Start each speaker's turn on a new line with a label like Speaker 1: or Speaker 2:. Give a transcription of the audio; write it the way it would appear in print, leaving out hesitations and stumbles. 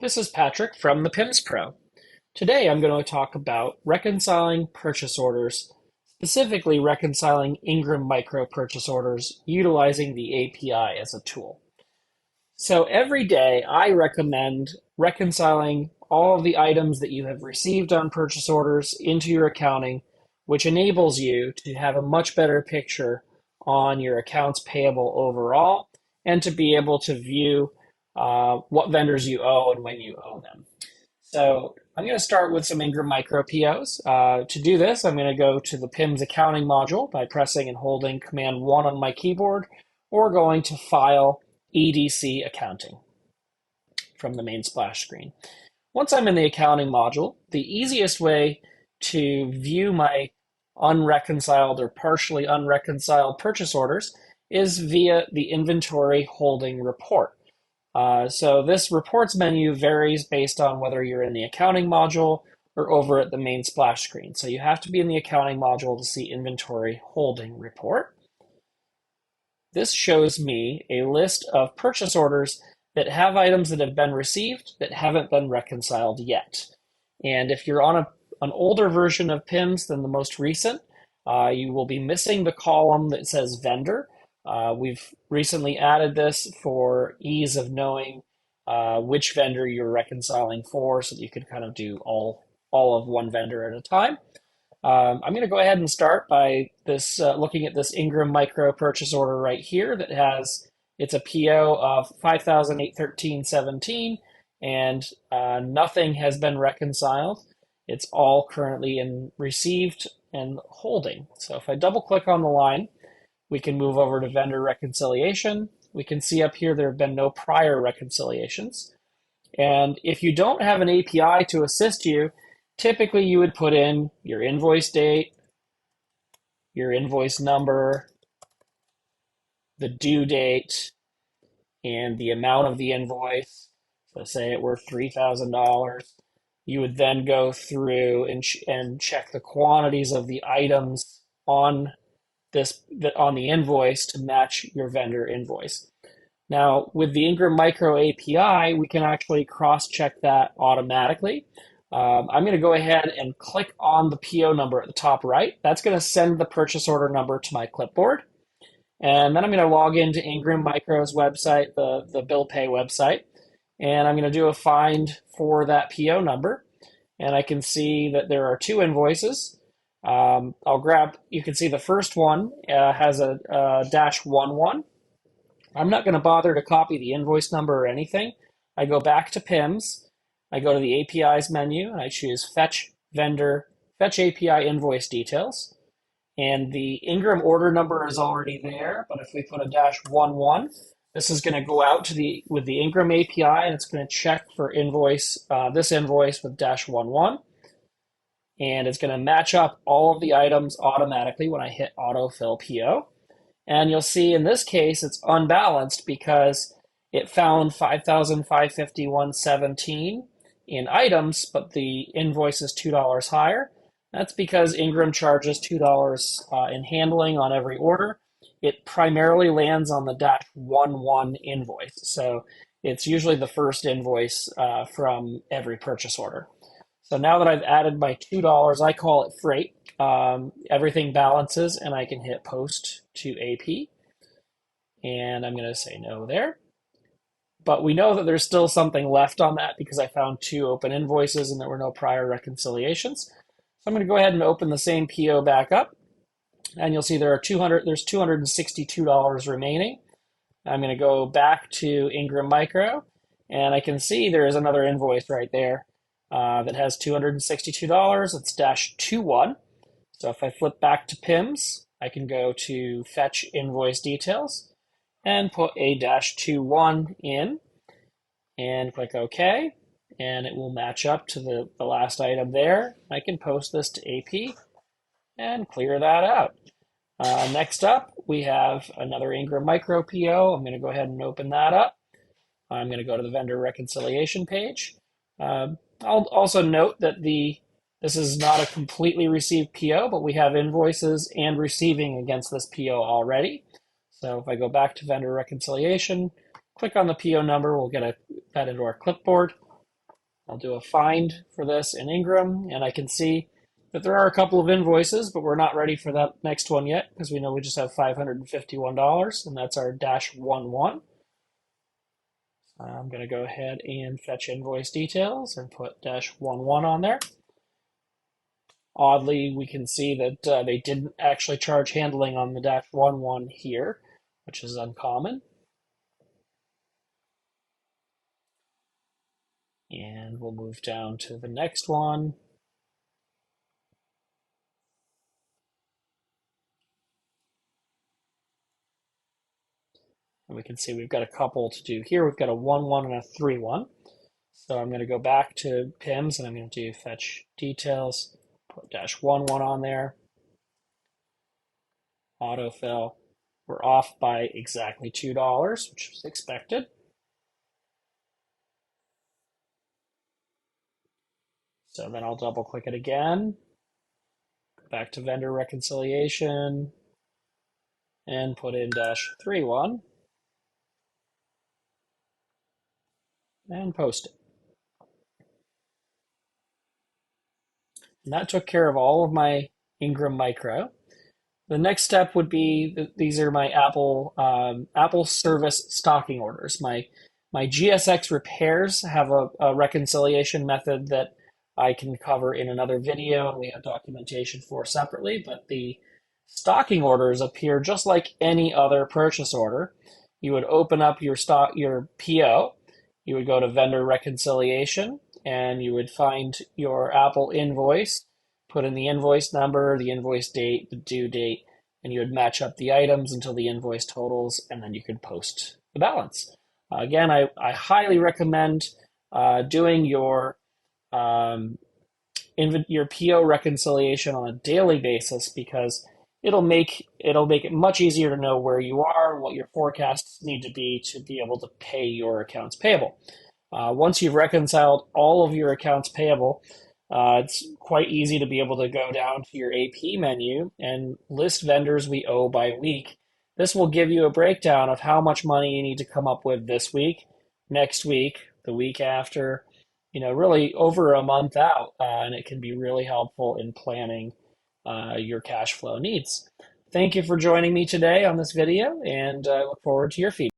Speaker 1: This is Patrick from the PIMS Pro. Today I'm going to talk about reconciling purchase orders, specifically reconciling Ingram Micro purchase orders utilizing the API as a tool. So every day I recommend reconciling all of the items that you have received on purchase orders into your accounting, which enables you to have a much better picture on your accounts payable overall and to be able to view what vendors you owe and when you owe them. So I'm going to start with some Ingram Micro POs. To do this, I'm going to go to the PIMS accounting module by pressing and holding Command 1 on my keyboard, or going to File, EDC Accounting from the main splash screen. Once I'm in the accounting module, the easiest way to view my unreconciled or partially unreconciled purchase orders is via the inventory holding report. So this reports menu varies based on whether you're in the accounting module or over at the main splash screen. So you have to be in the accounting module to see inventory holding report. This shows me a list of purchase orders that have items that have been received that haven't been reconciled yet. And if you're on an older version of PIMS than the most recent, you will be missing the column that says vendor. We've recently added this for ease of knowing which vendor you're reconciling for, so that you can kind of do all of one vendor at a time. I'm going to go ahead and start by looking at this Ingram Micro purchase order right here that has, it's a PO of 5,813.17, and nothing has been reconciled. It's all currently in received and holding. So if I double click on the line, we can move over to vendor reconciliation. We can see up here there have been no prior reconciliations. And if you don't have an API to assist you, typically you would put in your invoice date, your invoice number, the due date, and the amount of the invoice. So say it were $3,000. You would then go through and check the quantities of the items on the invoice to match your vendor invoice. Now, with the Ingram Micro API, we can actually cross-check that automatically. I'm going to go ahead and click on the PO number at the top right. That's going to send the purchase order number to my clipboard. And then I'm going to log into Ingram Micro's website, the bill pay website, and I'm going to do a find for that PO number. And I can see that there are two invoices. You can see the first one has a -11. I'm not going to bother to copy the invoice number or anything. I go back to PIMS. I go to the APIs menu and I choose Fetch API Invoice Details. And the Ingram order number is already there, but if we put a -11, this is going to go out with the Ingram API, and it's going to check for this invoice with -11. And it's going to match up all of the items automatically when I hit autofill PO. And you'll see in this case, it's unbalanced because it found 5,551.17 in items, but the invoice is $2 higher. That's because Ingram charges $2 in handling on every order. It primarily lands on the -11 invoice. So it's usually the first invoice from every purchase order. So now that I've added my $2, I call it freight. Everything balances and I can hit post to AP. And I'm going to say no there. But we know that there's still something left on that because I found two open invoices and there were no prior reconciliations. So I'm going to go ahead and open the same PO back up. And you'll see there's $262 remaining. I'm going to go back to Ingram Micro and I can see there is another invoice right there. That has $262. It's -21. So if I flip back to PIMS, I can go to Fetch Invoice Details and put a -21 in and click OK. And it will match up to the last item there. I can post this to AP and clear that out. Next up, we have another Ingram Micro PO. I'm going to go ahead and open that up. I'm going to go to the vendor reconciliation page. I'll also note that this is not a completely received PO, but we have invoices and receiving against this PO already. So if I go back to vendor reconciliation, click on the PO number, we'll get that into our clipboard. I'll do a find for this in Ingram, and I can see that there are a couple of invoices, but we're not ready for that next one yet because we know we just have $551, and that's our -11. I'm going to go ahead and fetch invoice details and put -11 on there. Oddly, we can see that they didn't actually charge handling on the -11 here, which is uncommon. And we'll move down to the next one. And we can see we've got a couple to do here. We've got a 1-1 and a 3-1. So I'm going to go back to PIMS and I'm going to do fetch details, put -11 on there, autofill. We're off by exactly $2, which was expected. So then I'll double click it again, go back to vendor reconciliation, and put in -31 and post it. And that took care of all of my Ingram Micro. The next step would be these are my Apple service stocking orders. My GSX repairs have a reconciliation method that I can cover in another video, and we have documentation for separately. But the stocking orders appear just like any other purchase order. You would open up your PO, you would go to vendor reconciliation, and you would find your Apple invoice, put in the invoice number, the invoice date, the due date, and you would match up the items until the invoice totals, and then you could post the balance. Again, I highly recommend doing your PO reconciliation on a daily basis because it'll make it much easier to know where you are and what your forecasts need to be able to pay your accounts payable. Once you've reconciled all of your accounts payable, it's quite easy to be able to go down to your AP menu and list vendors we owe by week. This will give you a breakdown of how much money you need to come up with this week, next week, the week after, really over a month out. And it can be really helpful in planning your cash flow needs. Thank you for joining me today on this video, and I look forward to your feedback.